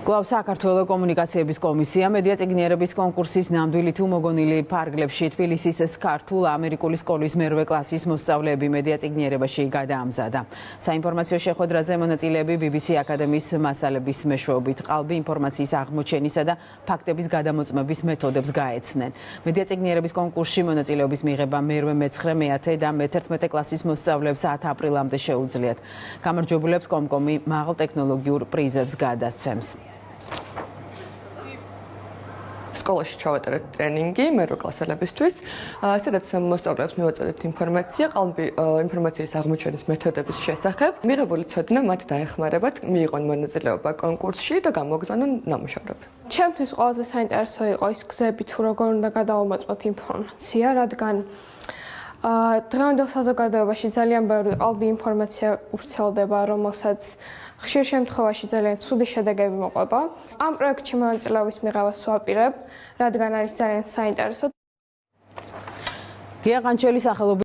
კვლავ საქართველოს კომუნიკაციების კომისია მედია წიგნიერების კონკურსის ნამდვილი თუ მოგონილი ფარგლებში თბილისის ქართულ ამერიკული სკოლის მერვე კლასის მოსწავლეები მედია წიგნიერებაში გადაამზადა. საინფორმაციო შეხვედრაზე მონაწილეები BBC აკადემიის მასალების მეშვეობით ყალბი ინფორმაციის აღმოჩენისა და ფაქტების გადამოწმების მეთოდებს გაეცნენ. მედია წიგნიერების კონკურსში მონაწილეობის მიღება მერვე, მეცხრე, მეათე და მე-11 კლასის მოსწავლეებს 10 აპრილამდე შეუძლიათ. გამარჯვებულებს კომკომი მაღალ ტექნოლოგიურ პრიზებს გადასცემს. სკოლაში ჩავატარეთ ტრენინგი მერვე კლასელებისთვის, სადაც მოსწავლეებს მივაწოდეთ ინფორმაცია ყალბი ინფორმაციის აღმოჩენის მეთოდების შესახებ. მიღებული ცოდნა მათ დაეხმარებათ, მიიღონ მონაწილეობა კონკურსში და გამოგზავნონ ნამუშევრები. ჩემთვის ყველაზე საინტერესო იყო ის გზები, თუ როგორ უნდა გადავამოწმოთ ინფორმაცია, რადგან დღევანდელ საზოგადოებაში ძალიან ბევრი ყალბი ინფორმაცია ვრცელდება, რომელსაც ხშირ შემთხვევაში ძალიან ცუდი შედეგები მოყვება. ამ პროექტში მონაწილეობის მიღებას ვაპირებ, რადგან არის ძალიან საინტერესო. გია ყანჩელის სახელობის